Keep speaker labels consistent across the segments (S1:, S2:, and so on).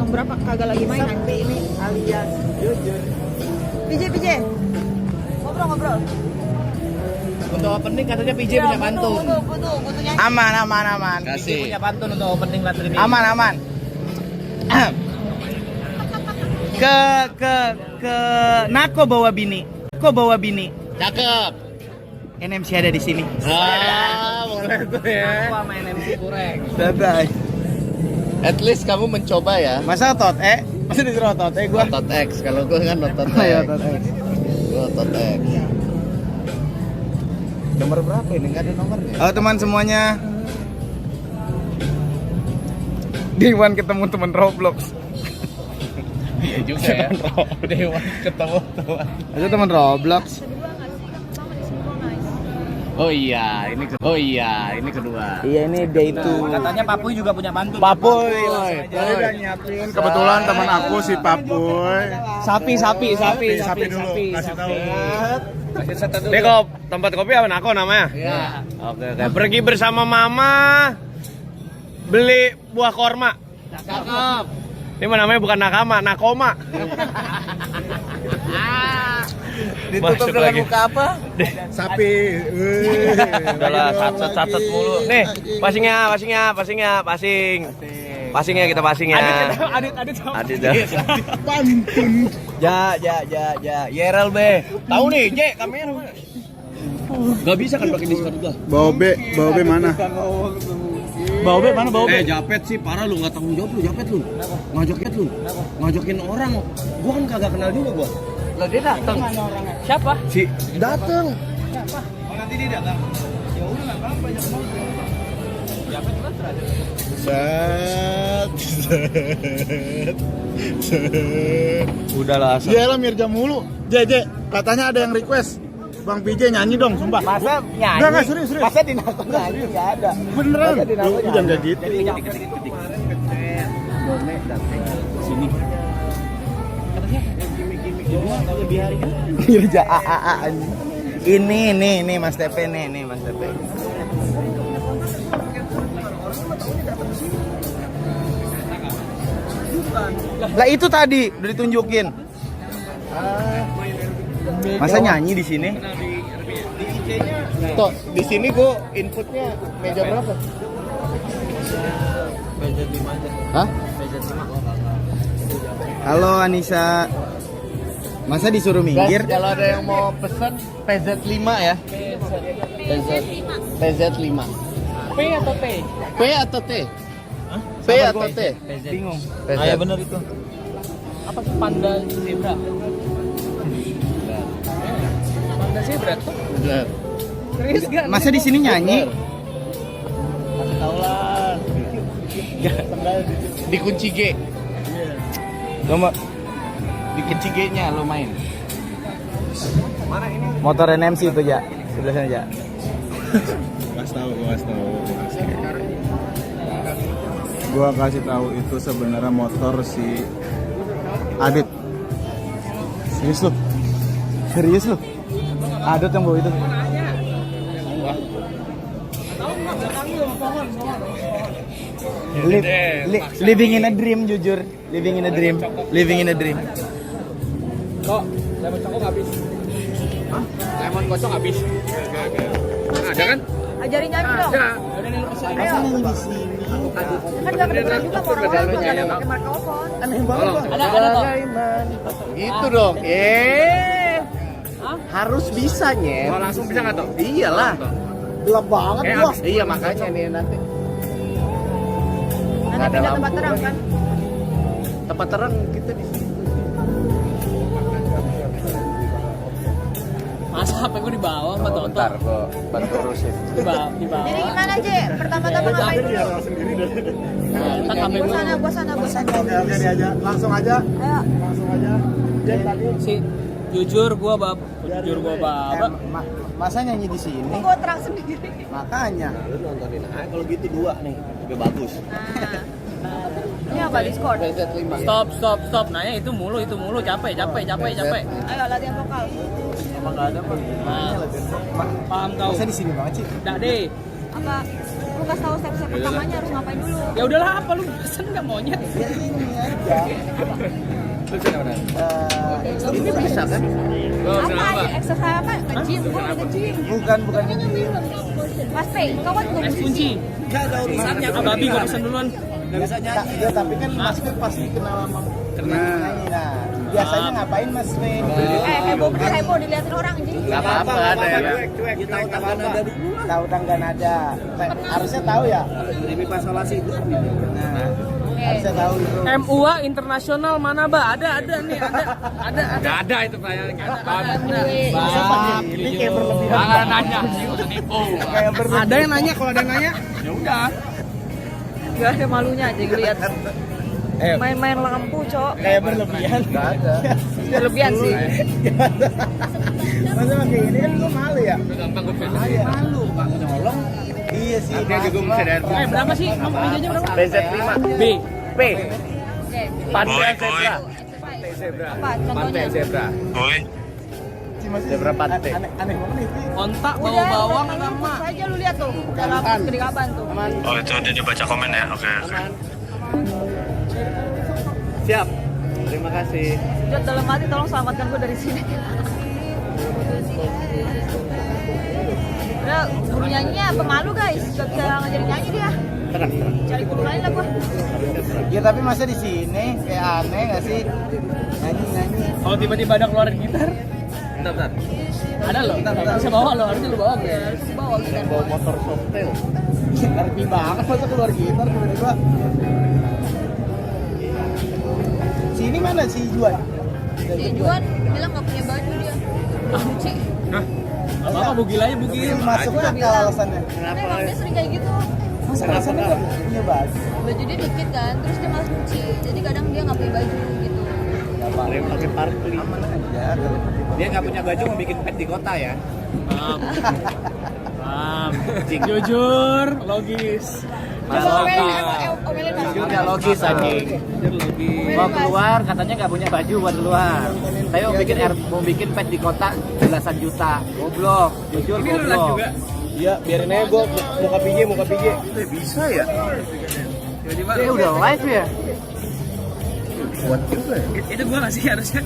S1: berapa kagak lagi main nanti ini alias jujur. PJ. Ngobrol.
S2: Untuk opening katanya PJ punya pantun.
S1: Butuh nyanyi.
S3: Aman.
S2: PJ punya pantun untuk opening latar ini.
S3: Aman. ke Nako bawa bini.
S2: Cakep.
S3: NMC ada di sini.
S2: Boleh tuh ya. Aku sama NMC kurang.
S3: Dadah.
S2: At least kamu mencoba ya.
S3: Masa otot Masa disuruh otot gua.
S2: Otot X, kalau gua kan otot X.
S3: Ayo otot X.
S2: Gua otot X. Nomor berapa ini? Enggak ada nomornya.
S3: Halo teman semuanya. Dewan ketemu teman Roblox.
S2: Iya juga ya. Dewan ketemu teman.
S3: Ada teman Roblox.
S2: Oh iya, ini kedua.
S3: Iya ini day 2.
S2: Katanya Papuy juga punya pantun.
S3: Papuy.
S2: Tadi udah
S3: nyiapin.
S4: Kebetulan teman aku si Papuy.
S3: Sapi
S4: dulu, kasih tahu.
S5: Dek, tempat kopi apa Nako namanya?
S2: Iya.
S5: Oke. Pergi bersama mama beli buah korma.
S2: Cakep.
S5: Ini mah namanya bukan nakama, nakoma.
S3: Ditutup
S5: Masuk
S3: dengan
S5: lagi.
S3: muka apa?
S4: Sapi.
S5: Udahlah, catat mulu. Nih, passingnya. Passingnya kita passingnya. Adit.
S4: Pantun.
S3: Ja. Yerel be.
S5: Tahu nih, J, kamera. Gak bisa kan pakai diskon gua.
S4: Bawa B mana?
S3: Bawa mana bawa
S5: Japet sih parah lu, nggak tanggung jawab lu, Japet lu. Ngajakin orang. Gua kan kagak kenal juga gua.
S2: Lah dia datang.
S1: Siapa?
S5: Si dateng.
S4: Set.
S3: Udahlah.
S4: Iya lah Mirja mulu. JJ, katanya ada yang request. Bang PJ nyanyi dong, sumpah.
S3: Masa nyanyi?
S4: Enggak, serius.
S3: Masa di Nako nyanyi? Nggak ada.
S4: Beneran.
S3: Masa di Nako
S4: Lu jangan kayak gitu.
S2: Sini.
S3: Mirja A. Ini Mas TP nih Mas TP. Lah itu tadi udah ditunjukin. Masa nyanyi di sini?
S2: Toh, di sini gua inputnya meja berapa?
S3: Meja 5 aja.
S2: Hah?
S3: Meja 5. Halo Anissa. Masa disuruh minggir?
S2: Guys, kalau ada yang mau pesen PZ5 ya. PZ5.
S1: P atau T?
S2: P atau T? P atau T?
S3: Bingung.
S2: PZ.
S3: ya bener itu.
S1: Apa tuh panda zebra? Panda zebra tuh?
S2: Bener.
S1: Serius gak?
S3: Masa di sini nyanyi?
S2: Tahu lah. Di kunci G.
S3: Nomor
S2: Di kunci G-nya lo main.
S3: motor NMC itu ya. Sebelah sana aja.
S4: Gua kasih tahu itu sebenarnya motor si Adit.
S3: Serius lu? Adut yang bawa itu. Living in a dream, jujur. Living in a dream.
S5: Kok, lemon cokok habis. Hah? Lemon kocok habis. Ada kan?
S1: Ajarin nyanyi dong. Ayo. Kan gak kedengeran juga orang-orang juga gak ada pakai mikrofon.
S3: Aneh banget.
S1: Ada tuh.
S2: Gitu dong. Harus bisa nyet.
S5: Oh, langsung bisa nggak tuh?
S2: Iyalah.
S3: Gelap banget
S5: gua.
S2: Iya makanya nih nanti.
S1: Nanti pindah tempat terang kan?
S2: Tempat terang kita di sini.
S1: Masa HP gue di bawah sama Toto?
S2: Bentar gua bantu urusin.
S1: Di bawah. Jadi gimana Je? Pertama-tama ngapain dulu? Kita sampai gua sana.
S4: Oke aja. Langsung aja.
S1: Ayo. Si jujur gua bab.
S3: Masa nyanyi di sini?
S1: Gua terang sendiri.
S3: Makanya.
S2: Lu nontonin aja kalau gitu dua nih. Udah bagus.
S1: Nah. Ini apa Discord?
S2: PZ5.
S1: Stop. Nanya itu mulu, capek. Ayo latihan vokal.
S3: Emang nggak ada pak.
S1: Paham kau.
S3: Masa di sini banget sih?
S1: Dak deh. Apa? lu kasih tahu step-step pertamanya harus ngapain dulu.
S2: Ya udahlah, apa lu pesen nggak monyet?
S3: Ya ini aja. Ini bisa kan?
S1: Apa aja exercise apa? Nge-gym, gua udah nge-gym.
S3: Bukan
S1: Mas Pei, kau kan belum
S2: Es kunci.
S5: Enggak ada urusannya.
S2: Ah, babi gua pesen duluan.
S5: Enggak bisa nyanyi.
S3: Ya, tapi kan Mas Fe pasti kenal sama nyanyi. Nah, biasanya ngapain Mas Fe?
S1: heboh diliatin orang anjing.
S3: Enggak apa-apa ada ya.
S5: Kita tahu tangga nada dulu.
S3: Tahu tangga nada. Harusnya tahu ya.
S5: Ini pasalasi itu.
S3: Nah, harusnya tahu itu.
S2: MUA internasional mana, Ba? Ada nih, ada. Enggak ada itu pertanyaannya.
S3: Masa pakai ini kayak berlebihan.
S2: Jangan nanya, usah nipu.
S3: Kayak berlebihan.
S2: Ada yang nanya, kalau ada yang nanya, ya udah.
S1: Gak ada malunya aja lihat. Main-main lampu, Cok.
S3: Kayak berlebihan. Enggak ada.
S1: Berlebihan sih.
S3: Masa pakai ini kan gue malu ya.
S2: Gampang gue pesen.
S3: Malu, Pak. Nyolong. Iya sih.
S2: Berapa sih? Mau mejanya berapa?
S3: BZ5.
S2: B.
S3: P.
S1: Oke.
S3: Pantai zebra.
S1: Apa contohnya?
S3: Zebra. Zebra pantai. Aneh banget itu.
S2: Kontak
S1: Udah,
S2: bawang-bawang
S1: udah,
S2: sama.
S1: aja lu lihat tuh. Udah lapis gede kaban tuh.
S6: Oh itu udah dibaca komen ya, oke.
S3: Siap. Terima kasih.
S1: Jod dalam hati tolong selamatkan gue dari sini. Udah guru nyanyinya pemalu guys, gak bisa ngajarin nyanyi dia.
S3: Tenang.
S1: Cari guru lain lah gue.
S3: Ya tapi masa di sini kayak aneh nggak sih? Nyanyi.
S2: Kalau tiba-tiba ada keluarin gitar,
S3: Bentar.
S2: ada loh. Bisa bawa lo, harusnya lu bawa gue.
S1: Harus bawa gitar.
S3: Bawa motor softail. Ngerti banget masa keluar gitar tiba-tiba. Sini mana si Juan?
S1: Si Juan bilang gak punya baju dia. Cuci.
S2: Apa bugil aja bugil.
S3: Masuk
S1: Gua
S3: akal
S1: bilang.
S3: alasannya.
S1: Karena emang dia sering kayak gitu.
S3: Masa alasannya nggak punya baju?
S1: Baju dia dikit kan, terus dia malas cuci. Jadi kadang dia gak punya baju gitu.
S3: Pakai parkli. Aman aja.
S5: Dia nggak punya baju mau bikin pet di kota ya.
S2: Paham. Jujur, logis.
S1: Coba omelin mas.
S3: Jujur nggak logis anjing. Mau keluar katanya nggak punya baju buat keluar. Saya mau bikin pet di kota belasan juta. Goblok. Jujur
S2: Ini lu live
S3: goblok.
S2: juga.
S5: Iya, biarin aja gua muka PJ.
S3: Bisa ya?
S2: Tiba-tiba.
S3: Dia udah live ya?
S2: Itu gua ngasih harusnya.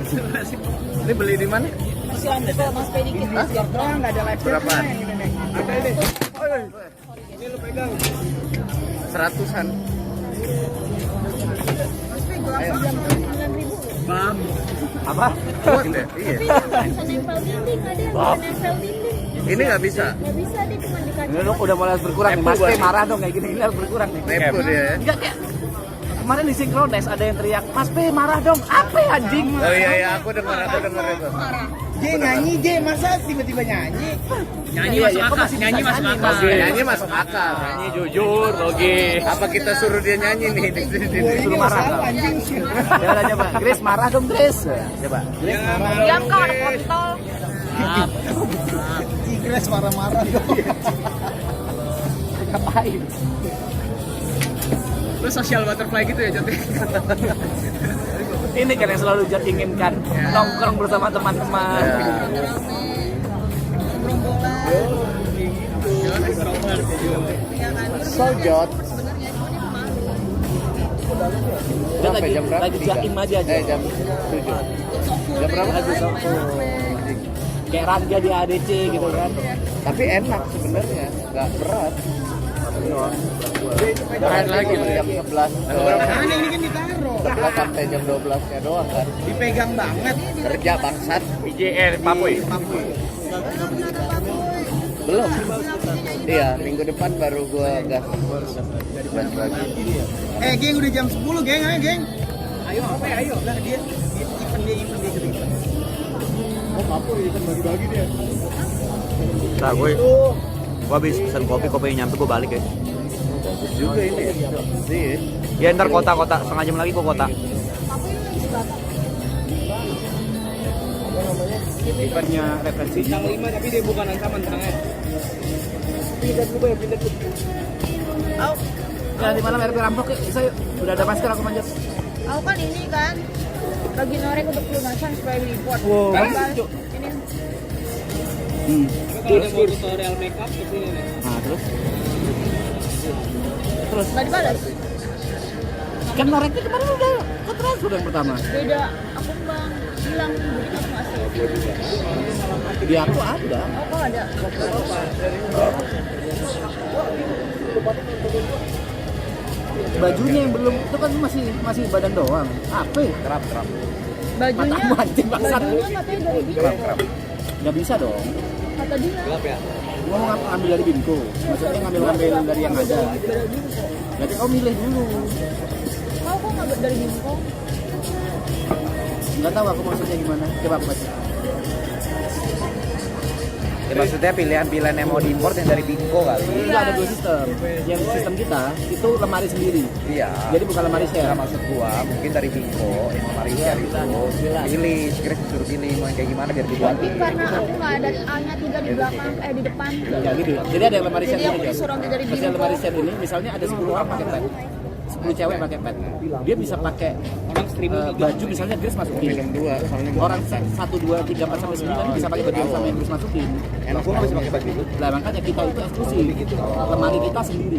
S2: Itu gua ngasih.
S3: Ini beli di mana?
S1: Masih lanjut kalau mas Pei dikit.
S3: Nggak ada live. Berapaan?
S5: Ada ini. Ini lu pegang.
S3: 100-an.
S1: Mas Pei gue langsung jam 9.000.
S2: Bam.
S3: Apa? Iya.
S1: Bisa nempel dinding, ada yang bisa nempel dinding.
S3: Ini nggak bisa.
S1: Gak bisa dia cuma dikaca.
S3: Ini udah mulai berkurang nih. Mas P marah dong kayak gini harus berkurang nih. Tempo dia ya. Enggak kayak kemarin di Synchronize ada yang teriak, "Mas P marah dong." Apa ya anjing? Oh iya aku dengar itu. Dia nyanyi, dia masa tiba-tiba nyanyi?
S2: Nyanyi masuk akal sih, nyanyi masuk akal.
S3: Nyanyi masuk akal. Nyanyi jujur, logis. Apa kita suruh dia nyanyi nih? Suruh marah. Anjing. Coba. Grace marah dong, Grace. Coba. Grace marah.
S1: Diam kau ada kontol.
S3: Grace marah-marah dong. Ngapain?
S2: Lu social butterfly gitu ya, Jot?
S3: Ini kan yang selalu Jot inginkan, nongkrong bersama teman-teman. So Jot. Udah lagi jaim aja. Jam 7. Jam berapa? Kayak Rangga di ADC gitu kan. Tapi enak sebenarnya, nggak berat. Main lagi jam 11.
S2: Ini kan ditaruh.
S3: 11 sampai jam 12-nya doang kan. Dipegang banget. Kerja bangsat. PJR Papuy. Belum. Iya, minggu depan baru gua gas lagi.
S5: Geng udah jam 10, geng, ayo, geng.
S2: Ayo, apa ya? Ayo.
S5: Lah dia event. Oh, Papuy event bagi-bagi dia.
S3: Nah, gue habis pesan kopi nyampe gue balik ya. Bagus juga ini ya. Ya ntar kota setengah jam lagi gue kota. Eventnya referensi.
S2: Yang 5 tapi dia bukan ancaman, tenang aja.
S5: Pindah dulu ya.
S3: Au. Ya di malam RP rampok ya. Saya udah ada masker aku manjat.
S1: Aku kan ini kan lagi norek untuk pelunasan supaya report.
S3: Wow.
S1: Ini
S2: Kalau ada mau tutorial makeup kesini nih.
S3: Nah terus Terus
S1: Nggak dibalas.
S3: kan noreknya kemarin udah ke transfer yang pertama.
S1: Beda aku bang bilang begini aku ngasih.
S3: Di aku ada.
S1: Oh kok ada?
S3: Bajunya yang belum itu kan masih badan doang. Apa?
S5: Kerap.
S1: Bajunya.
S3: Matamu anjing bangsat.
S1: Bajunya katanya dari Bimco.
S3: Nggak bisa dong.
S1: Kata dia.
S3: Gua mau ngambil dari Bimco. Maksudnya ngambil dari yang ada.
S1: Dari Bimco.
S3: Berarti kau milih dulu.
S1: Kau kok nggak dari Bimco?
S3: Nggak tahu aku maksudnya gimana. Coba aku baca.
S5: Ya, maksudnya pilihan-pilihan yang mau diimpor yang dari Bimco kali.
S3: Itu ada dua sistem. Yang sistem kita itu lemari sendiri.
S5: Iya.
S3: Jadi bukan lemari share.
S5: Nah, maksud gua mungkin dari Bimco yang lemari share itu pilih, kira disuruh pilih mau yang kayak gimana biar dibuat.
S1: Tapi karena aku nggak ada A-nya 3 di belakang, di depan.
S3: Ya gitu. Jadi ada yang lemari share
S1: Jadi aku
S3: ini.
S1: disuruh ambil dari
S3: Terus yang
S1: Bimco.
S3: lemari share ini misalnya ada 10 orang pakai pet. 10 cewek pakai pet. Dia bisa pakai baju misalnya Grace masukin. Orang 1 2 3 4 sampai 9 bisa pakai baju yang sama yang Grace masukin.
S5: Enak gua nggak bisa pakai baju itu.
S3: Lah makanya kita itu eksklusif. Lemari kita sendiri.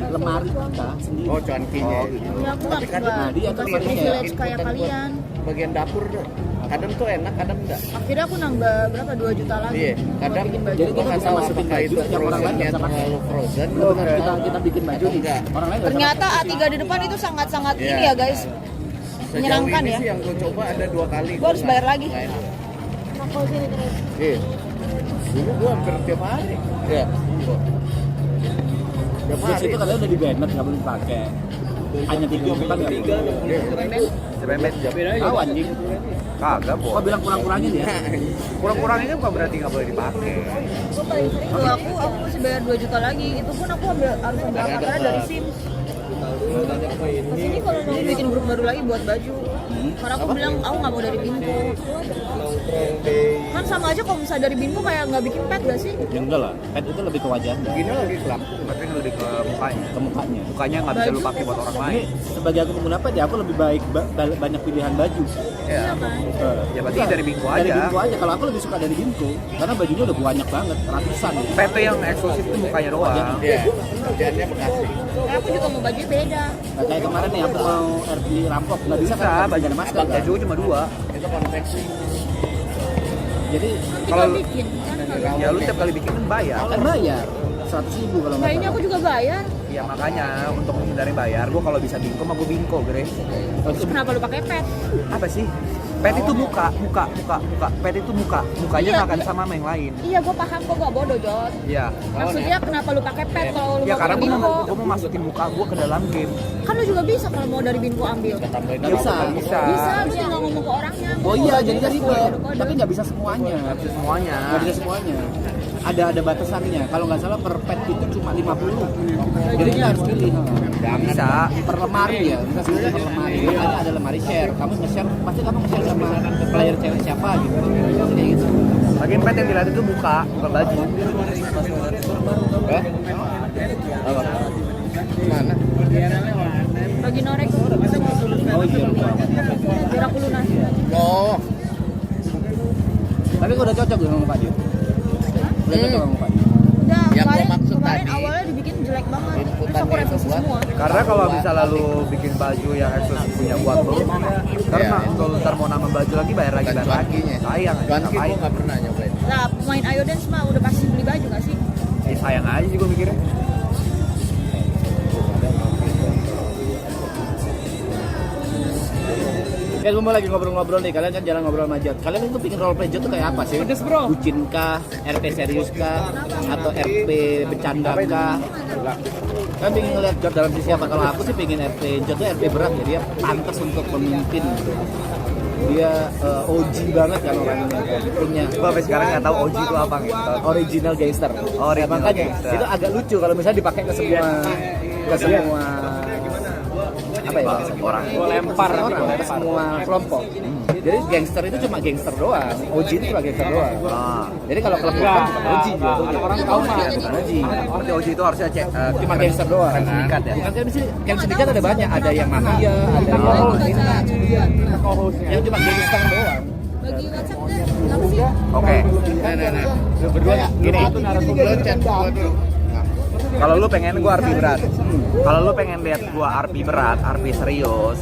S5: Oh, cuankinya.
S1: Ya aku nggak
S3: nah, dia tuh
S1: nggak
S3: lemarinya
S1: privilege kayak kalian.
S5: Bagian dapur tuh. Kadang tuh enak, kadang enggak.
S1: Akhirnya aku nambah berapa 2 juta lagi.
S5: Iya,
S1: buat
S5: kadang
S1: bikin baju.
S3: jadi kita bisa masukin baju yang orang lain nggak bisa pakai.
S5: frozen.
S3: Kita bikin baju nih. Orang lain nggak bisa
S1: Ternyata A3 di depan itu sangat-sangat
S5: Iya.
S1: ini ya guys. Menyenangkan ya.
S5: Sih yang gue coba ada 2 kali.
S1: Gua harus bayar lagi.
S5: Nggak enak.
S1: Aku sini terus.
S5: Iya. Dulu gue hampir tiap hari. Iya. Tiap
S3: Di situ katanya udah di banner nggak boleh dipakai. Hanya 3 bukan nggak boleh.
S5: Sebemet.
S3: Tahu anjing.
S5: Kagak,
S3: Kok bilang kurang-kurangin ya?
S5: Kurang-kurangin kan bukan berarti nggak boleh dipakai.
S1: Tuh aku masih bayar 2 juta lagi. Itu pun aku harus ambil karena dari SIM. Kesini kalau mau bikin grup baru lagi buat baju. Karena aku bilang aku nggak mau dari Bimco. Kan sama aja kalau misalnya dari Bimco kayak nggak bikin pet gak sih?
S3: Ya enggak lah, pet itu lebih ke wajahnya,
S5: Gini lagi ke lampu, tapi lebih ke mukanya.
S3: ke mukanya.
S5: Mukanya nggak bisa lu pakai buat orang
S3: Ini
S5: lain.
S3: sebagai aku pengguna pet ya aku lebih baik banyak pilihan baju.
S5: Ya.
S1: Kan?
S5: Ya berarti dari Bimco
S3: Dari
S5: aja.
S3: Bimco aja. Kalau aku lebih suka dari Bimco karena bajunya udah banyak banget, ratusan.
S5: PT yang eksklusif itu mukanya doang. Iya. Bagiannya bekasi.
S1: Aku juga mau baju beda.
S3: Nah, kayak kemarin nih aku mau RP rampok nggak bisa
S5: Bisa,
S3: kan?
S5: baju
S3: Ada masker kan?
S5: baju cuma 2. Itu konveksi.
S3: Jadi
S1: Tinggal
S5: Kalau-
S1: bikin kan.
S5: Ya lu tiap kali bikin kan bayar.
S3: kan bayar 100.000 kalau
S1: Nah
S3: nggak
S1: ini
S3: salah.
S1: aku juga bayar.
S5: Ya makanya untuk menghindari bayar, gua kalau bisa Bimco mah gua Bimco, Grace.
S1: Terus kenapa lu pakai pet?
S5: Apa sih? Pet itu muka. Pet itu mukanya
S1: Iya,
S5: nggak akan
S1: iya.
S5: sama sama yang lain.
S1: Iya gua paham kok gak bodoh Jod.
S5: Iya.
S1: Maksudnya kenapa lu pakai pet kalau lu
S5: Ya
S1: mau
S5: karena
S1: pakai Bimco?
S5: gua mau masukin muka gua ke dalam game.
S1: Kan lu juga bisa kalau mau dari Bimco ambil.
S3: Bisa.
S5: Bisa.
S1: Bisa, lu tinggal ngomong ke orangnya.
S3: Oh iya, jadinya ribet.
S1: Kode-kode.
S3: Tapi nggak bisa semuanya.
S5: Nggak bisa semuanya.
S3: Nggak bisa semuanya. Ada batasannya. Kalau nggak salah per pet itu cuma 50. Jadi kita harus pilih.
S5: Nggak bisa.
S3: Per lemari ya, kita sebutnya per lemari. Makanya ada lemari share. Kamu nge-share, pasti kamu nge-share sama player cewek siapa gitu. Kayak gitu.
S5: Bagian pet yang dilihat itu muka, bukan baju. Apa? Mana?
S1: Bagi norek.
S3: Oh iya.
S1: Biar aku lunas.
S5: Oh.
S3: Tapi kok udah cocok dengan muka dia? Udah cocok sama muka dia?
S1: Udah,
S5: Yang
S1: kemarin,
S5: gua maksud
S1: kemarin
S5: tadi,
S1: awalnya dibikin jelek banget. Terus
S5: inputannya
S1: aku revisi
S5: itu buat-
S1: semua.
S5: Karena kalau bisa lalu bikin baju yang eksklusif punya buat lo, karena kalau ntar mau nambah baju lagi bayar lagi. Sayang, ngapain?
S6: nggak pernah nyobain.
S1: Nah, pemain Ayo Dance mah udah pasti beli baju gak sih?
S5: Sayang aja sih gue mikirnya.
S3: Guys, gue mau lagi ngobrol-ngobrol nih. Kalian kan jarang ngobrol sama Jod. Kalian itu bikin roleplay Jod tuh kayak apa sih?
S2: Pedes, bro.
S3: Bucin kah? RP serius kah? Atau RP bercanda kah? Kalian pengen ngeliat Jod dalam sisi apa? Kalau aku sih pengen RP Jod tuh RP berat ya. Dia pantas untuk pemimpin. Dia OG banget kan orangnya. Punya
S5: Gue sampai sekarang nggak tahu OG itu apa gitu.
S3: original gangster.
S5: Original
S3: Makanya
S5: gangster.
S3: itu agak lucu kalau misalnya dipakai ke semua apa ya bahasa
S5: Orang.
S3: lempar ke semua kelompok. Jadi gangster itu cuma gangster doang. OG itu cuma gangster doang.
S5: Ah.
S3: Jadi kalau kelompok bukan OG gitu. Orang tahu mah bukan OG.
S5: Berarti OG itu harusnya
S3: Cuma gangster doang.
S5: Keren sindikat ya.
S3: Bukan kan sih, yang sindikat ada banyak. Ada yang mafia, ada yang yang cuma gangster doang.
S1: Bagi WhatsApp deh, apa sih?
S5: Oke.
S3: Berdua gini.
S5: Kalau lu pengen gua RP berat. Kalau lu pengen lihat gua RP berat, RP serius.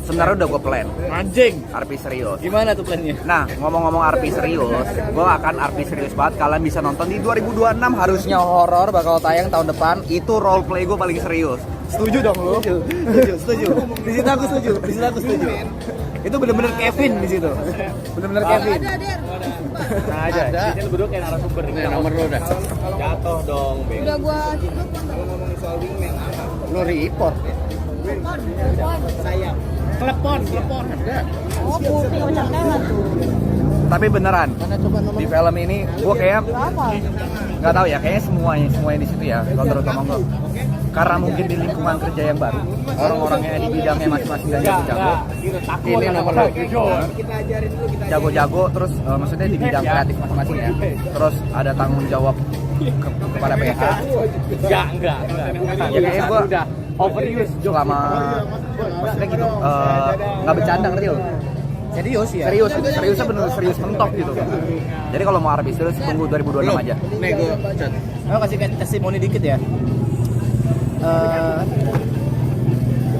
S5: Sebenarnya udah gua plan.
S2: Anjing.
S5: RP serius.
S2: Gimana tuh plannya?
S5: Nah, ngomong-ngomong RP serius, gua akan RP serius banget. Kalian bisa nonton di 2026, harusnya horor bakal tayang tahun depan. Itu role play gua paling serius. Setuju dong lu? Setuju. Di situ aku setuju. Itu bener-bener Kevin di situ. Bener-bener Kevin.
S1: Ada.
S2: Ada. Di sini berdua kayak narasumber.
S3: Ini nomor lu dah.
S2: Jatuh dong, Bang.
S1: Udah gua
S3: Lu report ya.
S2: Telepon ada.
S1: oh putih macam lewat tuh.
S5: Tapi beneran, di film ini gua kayak
S1: Berapa?
S5: nggak tahu ya, kayaknya semuanya di situ ya, kalau terutama gua. Karena mungkin di lingkungan kerja yang baru, orang-orangnya di bidangnya masing-masing dan jago-jago. Ini nomor jago-jago, terus maksudnya di bidang kreatif masing-masing ya. Terus ada tanggung jawab kepada PH.
S2: Enggak.
S5: Ya kayaknya gua
S2: udah overuse.
S5: selama maksudnya gitu nggak bercanda, ngerti lo?
S3: Serius ya?
S5: Seriusnya bener serius mentok gitu. Jadi kalau mau RP serius tunggu 2026 aja.
S3: Nih gue cat.
S5: Aku kasih testimoni dikit ya.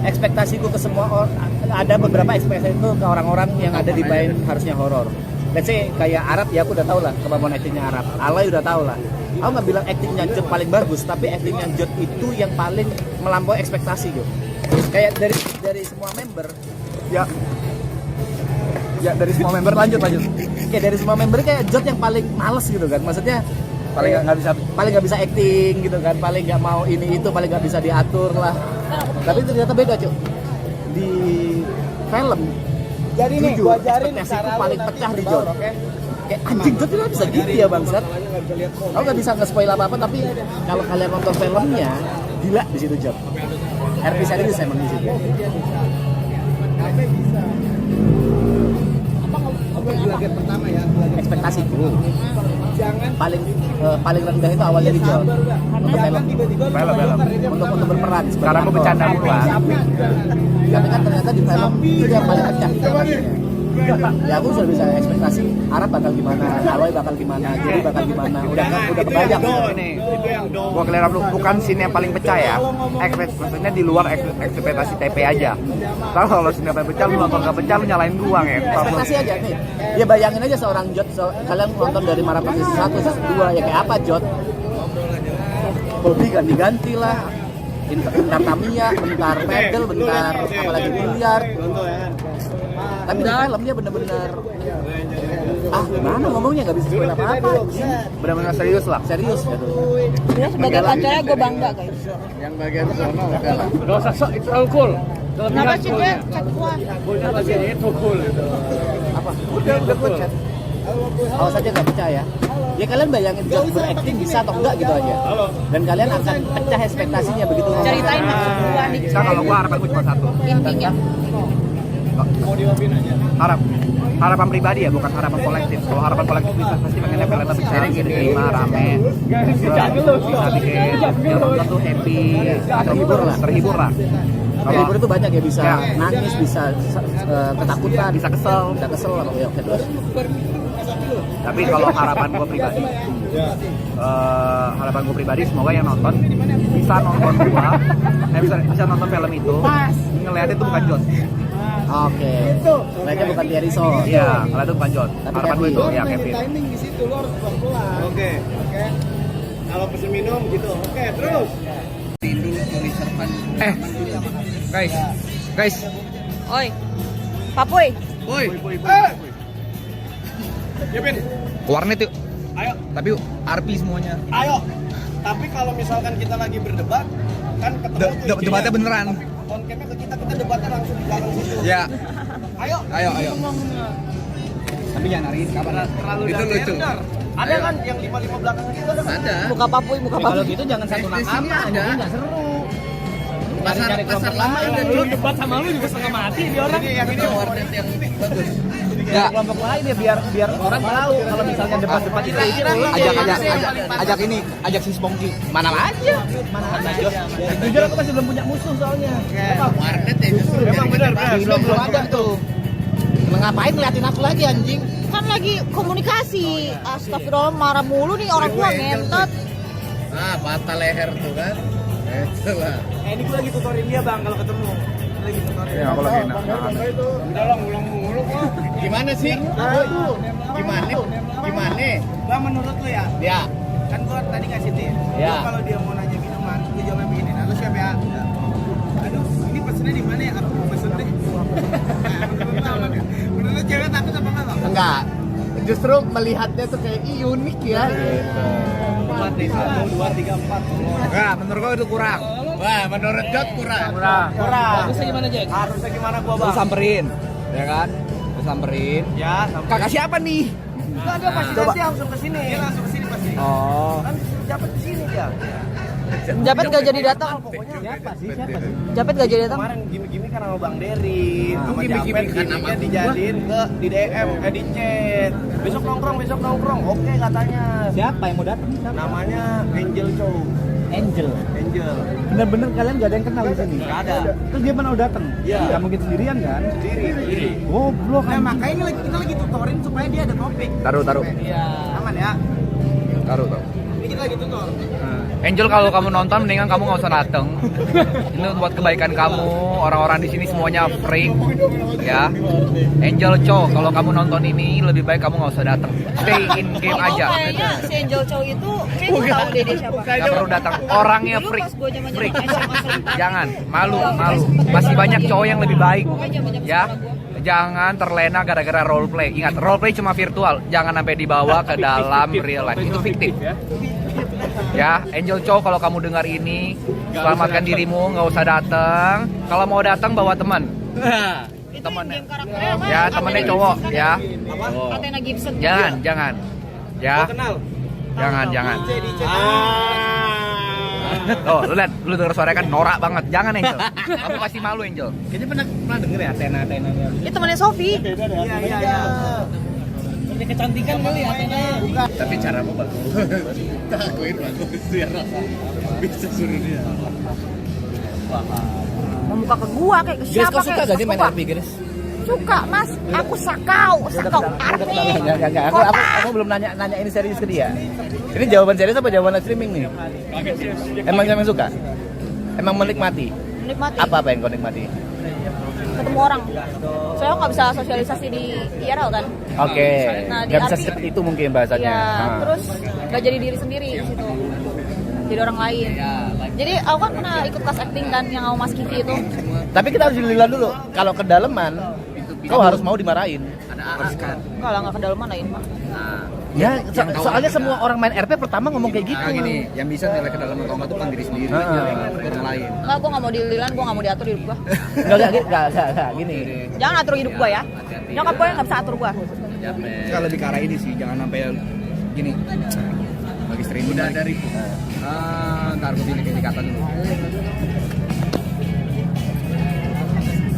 S5: Ekspektasiku ke semua ada beberapa ekspektasi itu ke orang-orang yang ada di Bain harusnya horor. Let's say kayak Arab ya, aku udah tahu lah kemampuan aktingnya Arab. Alay udah tahu lah. Aku nggak bilang aktingnya Jod paling bagus, tapi aktingnya Jod itu yang paling melampaui ekspektasi gitu. Kayak dari semua member ya dari semua member lanjut. Kayak dari semua member kayak Jod yang paling males gitu kan. Maksudnya paling nggak bisa acting gitu kan, paling nggak mau ini itu, paling nggak bisa diatur lah. Tapi ternyata beda cuy di film. Jadi nih gua ajarin ekspektasiku paling pecah di Jod. Kayak anjing Jod itu bisa gitu ya bangsat. Aku nggak bisa nge-spoil apa-apa, tapi kalau kalian nonton filmnya gila di situ Jod. RP serius emang di situ. Ekspektasiku paling rendah itu awalnya di Jod untuk film untuk berperan karena aku bercanda bukan, tapi kan ternyata di film itu yang paling pecah ekspektasinya. Ya aku sudah bisa ekspektasi Arab bakal gimana, Alay bakal gimana, Jerry bakal gimana, udah kebayang ini. Gua clear up bukan scene yang paling pecah ya, maksudnya di luar ekspektasi TP aja. Kalau scene yang paling pecah, lu nonton gak pecah, lu nyalain doang ya. Ekspektasi aja nih, ya bayangin aja seorang Jod, kalian nonton dari Marathon season 1, season 2, ya kayak apa Jod? Hobi ganti-ganti lah, bentar Tamiya, bentar medal, bentar apalagi biliar. Tapi di filmnya bener-bener gimana ngomongnya, gak bisa spoil apa-apa. Bener-bener serius lah, serius gitu.
S1: Ya sebagai pacarnya gue bangga guys.
S3: Yang bagian sono udah lah.
S2: Gak usah sok, itu terlalu cool.
S1: Kenapa sih dia cek gua?
S2: Kenapa sih itu cool?
S5: Apa? Udah gue chat. Awas aja gak percaya. Ya kalian bayangin Jod berakting bisa atau enggak gitu aja. Dan kalian akan pecah ekspektasinya begitu.
S1: Ceritain maksud gua nih.
S5: Nah, kalau gua harapan gua cuma satu.
S1: Intinya.
S5: Harapan pribadi ya, bukan harapan kolektif. Kalau harapan kolektif bisa pasti pengennya filmnya besar, diterima, rame, bisa bikin yang nonton tuh happy, terhibur lah. Terhibur itu banyak ya, bisa nangis, bisa ketakutan, bisa kesel ya, terus. Tapi kalau harapan gue pribadi, semoga yang nonton bisa nonton bisa nonton film itu, ngeliat itu bukan Jod. Oke. Mereka bukan Thierry Sol. Iya, kalau itu bukan Jod. Harapan gue itu ya Kevin.
S3: Timing di situ lo harus pelan. Oke. Kalau pesen minum gitu. Oke, terus.
S5: Guys.
S1: Oi. Papuy.
S3: Woi. Ya Ben.
S5: Ke warnet yuk.
S3: Ayo.
S5: Tapi RP semuanya.
S3: Ayo. Tapi kalau misalkan kita lagi berdebat, kan ketemu
S5: Debatnya beneran.
S3: On camnya ke kita debatnya langsung di belakang situ.
S5: Ya.
S3: Ayo.
S5: Tapi jangan hari ini kapan?
S3: Terlalu
S5: itu lucu.
S3: Ada kan yang 5 belakang itu ada.
S1: Muka Papuy.
S5: Kalau gitu jangan satu nakama, mungkin nggak seru. Cari kelompok lama ya.
S2: Lu debat sama lu juga setengah mati dia orang.
S3: Ini yang ini warnet yang bagus.
S5: Ya, kelompok lain ya biar orang tahu kalau misalnya debat-debat itu ajak si Spongki. Mana aja. Jujur aku masih belum punya musuh soalnya.
S3: Warnet ya justru.
S5: Memang benar. Belum ada tuh. Ngapain ngeliatin aku lagi anjing?
S1: Kan lagi komunikasi. Astagfirullah, marah mulu nih orang tua ngentot.
S3: Ah, patah leher tuh kan. Itu lah.
S5: Ini gue lagi tutorin dia bang kalau ketemu. Lagi tutorin.
S4: Ya, aku lagi enak.
S5: Udah lah, ulang mulu kok.
S3: Gimana sih? Gimana?
S5: Bang menurut lu ya?
S3: Ya.
S5: Kan gua tadi ngasih tip.
S3: Ya.
S5: Gua kalau dia mau nanya minuman, gua jawabnya begini. Nah, lu siap ya? Aduh, ini pesennya di mana ya? Aku mau pesen deh. Menurut lu cewek takut apa enggak, Bang?
S3: Enggak. Justru melihatnya tuh kayak unik ya.
S5: 4 nih, 1, 2, 3, 4.
S3: Enggak, menurut gua itu kurang. Wah, menurut Jod kurang.
S5: Kurang.
S2: Harusnya gimana, Jack?
S5: Harusnya gimana gua, Bang?
S3: Lu samperin, ya kan? Lu samperin.
S5: Ya, sampai.
S3: Kakak siapa nih?
S5: Enggak, dia pasti nanti langsung ke sini. Dia langsung ke sini pasti.
S3: Oh.
S5: Kan dapat di sini dia.
S1: Japet gak jadi datang.
S5: Siapa sih?
S1: Japet gak jadi datang.
S5: Kemarin gimmick-gimmick kan sama Bang Dery. Sama
S3: gimmick-gimmick
S5: Japet,
S3: kan
S5: gimmicknya
S3: sama
S5: dijadiin ke di DM, di chat. Besok nongkrong. Oke katanya.
S3: Siapa yang mau datang?
S5: Namanya Angel Chow.
S3: Angel. Bener-bener kalian gak ada yang kenal di sini?
S5: Gak ada.
S3: Terus dia mana datang?
S5: Iya.
S3: Gak mungkin sendirian kan?
S5: Sendiri.
S3: Goblok
S5: Nah,
S3: kan?
S5: makanya ini kita lagi tutorin supaya dia ada topik.
S3: Taruh.
S5: Iya. Aman ya?
S3: Taruh.
S5: Ini kita lagi tutor.
S2: Angel, kalau kamu nonton mendingan kamu nggak usah dateng. Ini buat kebaikan kamu. Orang-orang di sini semuanya freak, ya. Angel Chow, kalau kamu nonton ini lebih baik kamu nggak usah dateng. Stay in game aja.
S1: Kayaknya si Angel Chow itu kayak gue tahu deh dia siapa.
S2: Nggak perlu datang. Orangnya
S1: Dulu
S2: freak,
S1: pas gue zaman-zaman
S2: freak.
S1: SMA sebentar.
S2: Jangan, malu. Masih banyak cowok yang lebih baik,
S1: Pokoknya zaman-zaman
S2: ya.
S1: sekolah gue.
S2: Jangan terlena gara-gara roleplay. Ingat, roleplay cuma virtual. Jangan sampai dibawa ke dalam real life. Itu fiktif. Ya, Angel Chow, kalau kamu dengar ini, selamatkan dirimu, nggak usah datang. Kalau mau datang bawa teman.
S1: Itu
S2: Temennya.
S1: game karakternya apa?
S2: Ya, temennya cowok, ya.
S1: Athena Gibson.
S2: Jangan. Ya,
S5: Kenal.
S2: jangan.
S5: DJ.
S2: Oh, lu lihat, lu denger suaranya kan norak banget. Jangan, Angel. Kamu pasti malu, Angel.
S3: Kayaknya pernah denger ya Athena.
S1: Itu temennya Sofi.
S5: Iya.
S2: Kecantikan kali ya, Athena.
S3: Tapi caramu bagus. Akuin bagus biar bisa suruh dia.
S1: Membuka ke gua kayak ke siapa
S3: Kau suka gak sih main RP, Grace?
S1: Suka, Mas. Aku sakau RP.
S3: Enggak. Aku belum nanya ini serius ke dia. Ini jawaban serius apa jawaban live streaming nih? Emang suka? Emang menikmati?
S1: Menikmati.
S3: Apa yang kau nikmati?
S1: Ketemu orang. Saya nggak bisa sosialisasi di IRL kan.
S3: Oke.
S1: Nah, di
S3: Gak bisa
S1: RP
S3: secepat itu mungkin bahasanya.
S1: Ya,
S3: Ah.
S1: terus nggak jadi diri sendiri di situ. Jadi orang lain. Jadi aku kan pernah ikut kelas acting kan yang sama Mas Kiki itu.
S3: Tapi kita harus dilihat dulu. Kalau kedalaman, kau harus mau dimarahin.
S1: Kalau nggak kedalaman lain mah.
S3: Ya, soalnya semua orang main RP pertama ngomong kayak gitu.
S2: yang bisa nilai ke dalam atau enggak tuh kan diri sendiri, orang lain.
S1: Enggak, gue nggak mau dililan, gue nggak mau diatur hidup gue.
S3: Enggak, gini.
S1: Jangan atur hidup gue ya. Nyokap gue nggak bisa atur gue.
S2: Kalau lebih ke arah ini sih, jangan sampai gini. Lagi streaming udah dari. Ntar gue pilih kata dulu.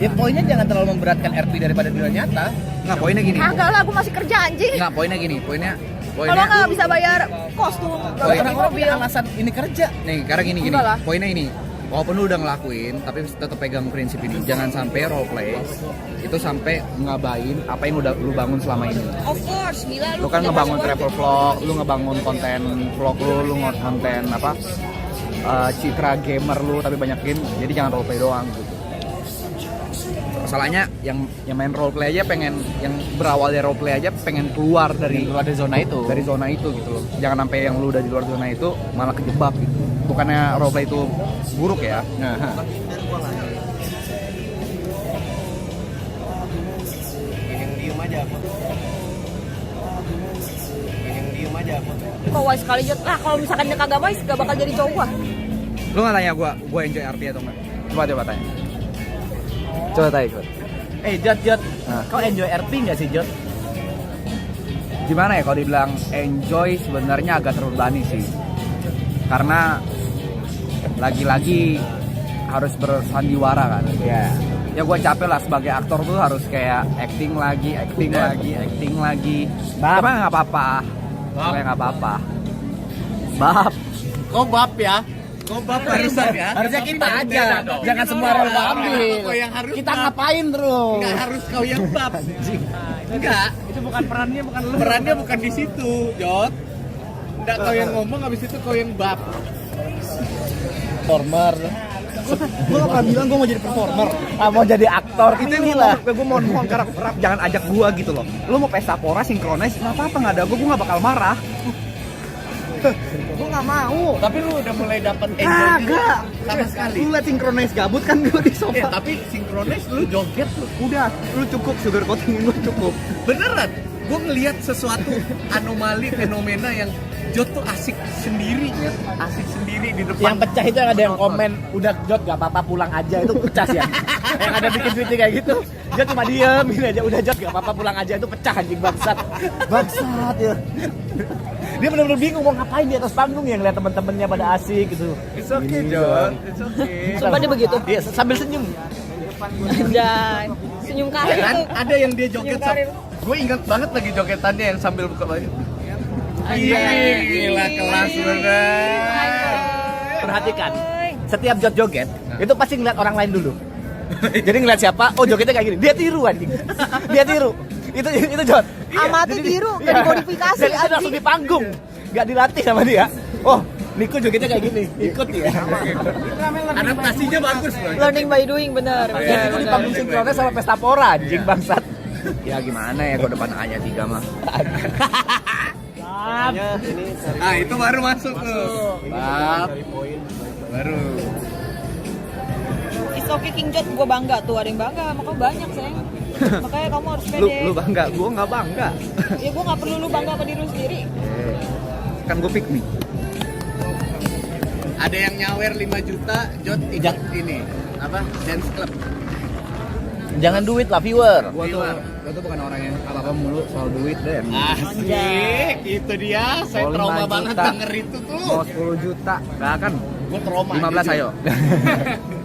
S3: Ya poinnya jangan terlalu memberatkan RP daripada dunia nyata.
S2: Nggak, poinnya gini.
S1: Agak lah, gue masih kerja anjing.
S2: Nggak, poinnya gini. Poinnya
S1: Kalau nggak bisa bayar kostum, nggak bisa beli
S3: Orang-orang
S1: mobil.
S3: punya alasan ini kerja.
S2: nih, karena gini.
S1: Enggak lah.
S2: Poinnya ini. Walaupun lu udah ngelakuin, tapi tetap pegang prinsip ini. Jangan sampai roleplay itu sampai ngabain apa yang udah lu bangun selama ini.
S1: Of course, gila
S2: Lu kan
S1: kerja
S2: ngebangun
S1: keras
S2: travel vlog, lu ngebangun konten vlog lu konten apa? Citra gamer lu tapi banyak game. Jadi jangan roleplay doang gitu. Masalahnya yang main roleplay aja pengen, yang berawal dari roleplay aja pengen keluar dari
S3: zona itu.
S2: dari zona itu gitu loh. Jangan sampai yang lu udah di luar zona itu malah kejebak gitu. Bukannya roleplay itu buruk ya.
S3: Nah,
S5: Yang diem aja.
S1: Kok wise sekali Jod. Lah kalau misalkan dia kagak wise gak bakal jadi cowok gua.
S2: Lu nggak tanya gua enjoy RP atau enggak? Coba tanya. Coba tanya.
S3: Jod. Kau enjoy RP nggak sih, Jod?
S2: Gimana ya kalau dibilang enjoy, sebenarnya agak terbebani sih. Karena lagi-lagi harus bersandiwara kan. Ya gue capek lah sebagai aktor tuh harus kayak acting lagi.
S3: Bab.
S2: Cuma nggak apa-apa. Bab.
S3: Kau bab ya? Kau bab harusnya ya? Harusnya kita aja. Jangan semua role kau ambil. Kita ngapain terus?
S5: Enggak harus kau yang bab. Enggak.
S3: Itu bukan perannya, bukan lu.
S5: Perannya bukan di situ, Jod.
S3: Ada kau yang ngomong, habis itu kau yang bab. Performer.
S2: Gue gak pernah bilang gue mau jadi performer.
S3: Mau jadi aktor
S2: Itu yang
S3: lah.
S2: gue mohon rap, jangan ajak gue gitu loh. Lu mau pesta pora sinkronis, nggak apa-apa, nggak ada gue nggak bakal marah. Gue nggak mau.
S3: Tapi lu udah mulai dapat enjoy
S2: Kagak.
S3: sama sekali.
S2: Lu liat sinkronis gabut kan gue di sofa.
S3: Tapi sinkronis lu joget lu.
S2: Udah, lu cukup sugar coating gue cukup.
S3: Beneran. Gue ngelihat sesuatu anomali fenomena yang Jod tuh asik sendiri ya, asik sendiri di depan.
S5: Yang pecah itu yang ada yang komen, udah Jod gak apa-apa pulang aja, itu pecah sih ya. Yang ada bikin tweet kayak gitu, Jod cuma diem gini aja, udah Jod gak apa-apa pulang aja, itu pecah anjing bangsat. Bangsat ya. Dia benar-benar bingung mau ngapain di atas panggung yang lihat teman-temannya pada asik gitu.
S3: It's okay, Jod. It's okay.
S1: Sumpah dia begitu.
S5: Iya, sambil senyum.
S1: Anjay. Senyum karir
S3: Kan
S1: tuh.
S3: ada yang dia joget
S1: Senyum karir.
S3: gue ingat banget lagi jogetannya yang sambil buka baju.
S1: Anjay.
S3: Gila kelas bener.
S5: Perhatikan, setiap Jod joget, itu pasti ngeliat orang lain dulu. Jadi ngeliat siapa, oh jogetnya kayak gini, dia tiru anjing. Dia tiru. Itu Jod.
S1: Amati tiru, gak dimodifikasi
S5: Dan itu langsung di panggung, nggak dilatih sama dia. Oh, Niko jogetnya kayak gini, ikut ya.
S3: Adaptasinya bagus loh.
S1: Learning by doing, bener.
S5: Dan itu di panggung sinkronnya sama pesta pora anjing bangsat.
S2: Ya gimana ya kalau depan hanya 3 mah.
S3: Ah itu baru masuk tuh. Bab. Baru.
S1: It's okay King Jod, gue bangga tuh, ada yang bangga, makanya banyak sayang. Makanya kamu harus
S2: Lu
S1: pede.
S2: bangga, gue nggak bangga.
S1: Ya gue gak perlu lu bangga sama diri lu sendiri.
S2: Kan gue pick me.
S3: Ada yang nyawer 5 juta, Jod ikut ini apa? Dance club.
S5: Jangan duit lah viewer.
S2: Gue tuh bukan orang yang apa-apa mulu soal duit deh.
S3: Asik, itu dia. Saya
S2: Mau
S3: trauma
S2: 5
S3: banget
S2: juta.
S3: denger itu tuh.
S2: Mau 10 juta, nggak akan.
S3: Gue trauma.
S2: 15 ayo.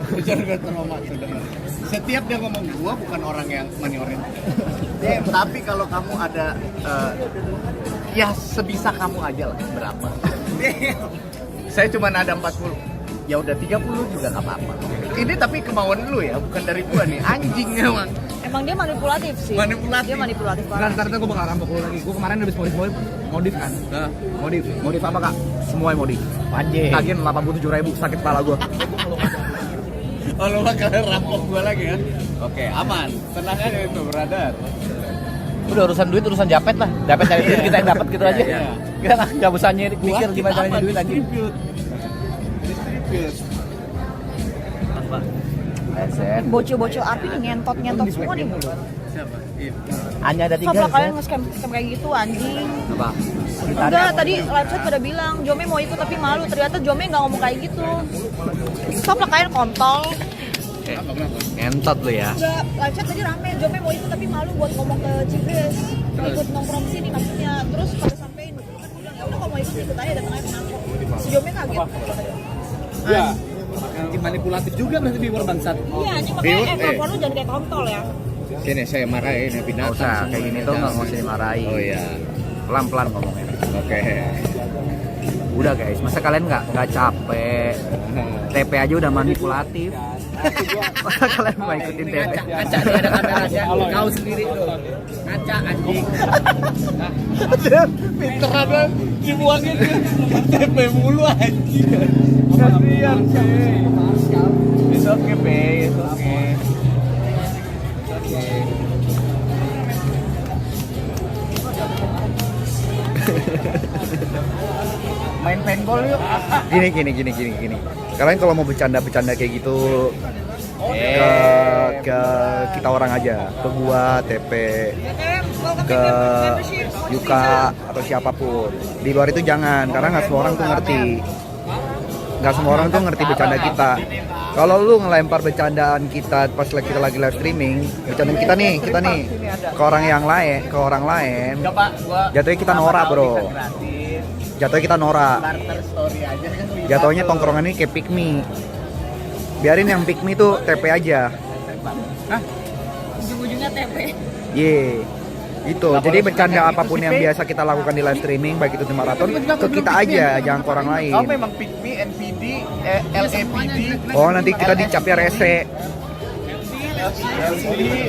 S3: Jujur gue trauma tuh denger. Setiap dia ngomong gua bukan orang yang money oriented. Tapi kalau kamu ada ya sebisa kamu aja lah berapa. Saya cuma ada 40. Ya udah 30 juga nggak apa-apa. Ini tapi kemauan lu ya, bukan dari gua nih. Anjing emang.
S1: Emang dia manipulatif sih.
S3: Manipulatif.
S1: Dia manipulatif
S2: Ntar
S1: banget.
S2: gue bakal rampok lu lagi. Gue kemarin habis modif kan.
S3: Nah,
S2: Modif apa kak? Semua yang modif.
S5: Anjing.
S2: Lagian 87.000 sakit kepala gue.
S3: oh lu bakal rampok gua lagi ya? Oke, aman. Tenang aja itu, brother.
S5: Udah urusan duit urusan japet lah. Japet cari duit kita yang dapat gitu aja.
S3: Iya.
S5: Kita nggak usah mikir gimana caranya duit anjing.
S3: Distribute.
S1: Bocil-bocil api nih ngentot semua nih.
S3: Siapa?
S5: Hanya ada 3.
S1: Stop lah kalian nge-scam kayak gitu anjing.
S2: Apa?
S1: Enggak, tadi live chat pada bilang Jome mau ikut tapi malu. Ternyata Jome nggak ngomong kayak gitu. Stop lah kalian kontol.
S2: Entot lu ya.
S1: Enggak, live chat tadi rame. Jome mau ikut tapi malu buat ngomong ke Cibres. Mau ikut nongkrong sini maksudnya. Terus pada sampein kan gue bilang ya udah kalau mau ikut aja datang aja ke Nangkok. Si Jome kaget.
S2: Ya. Anjing manipulatif juga berarti viewer bangsat.
S1: Iya, anjing makanya perempuan lu jangan kayak kontol ya.
S3: Sini saya marahin ya binatang.
S2: Nggak usah kayak gini tuh nggak usah dimarahin.
S3: Oh iya.
S2: Pelan-pelan ngomongnya.
S3: Oke.
S2: Udah guys, masa kalian nggak capek? TP aja udah manipulatif. Masa kalian mau ikutin TP?
S3: Ngaca nih ada kameranya. Kau sendiri tuh. Ngaca anjing. Pinteran kan dibuangin TP mulu anjing. Kasihan sih. It's okay, babe. It's okay.
S5: Main paintball yuk.
S2: Gini. Kalian kalau mau bercanda kayak gitu ke kita orang aja, ke gua, TP, ke Yuka atau siapapun. Di luar itu jangan, karena nggak semua orang tuh ngerti. Nggak semua orang tuh ngerti bercanda kita. Kalau lu ngelempar bercandaan kita pas kita lagi live streaming, bercandaan kita nih ke orang lain, jatuhnya kita norak bro. Jatuhnya kita norak. Jatuhnya tongkrongan ini kayak pick me. Biarin yang pick me tuh TP aja.
S1: Ujung-ujungnya TP.
S2: Ye. Itu. Jadi bercanda apapun yang biasa kita lakukan di live streaming, baik itu di maraton, ke kita aja, jangan ke orang lain.
S3: Kau memang pick me, NPD, LAPD.
S2: Oh, nanti kita dicapnya rese.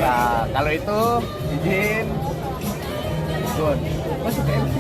S3: Nah, kalau itu izin. Good. Masuk ke MC.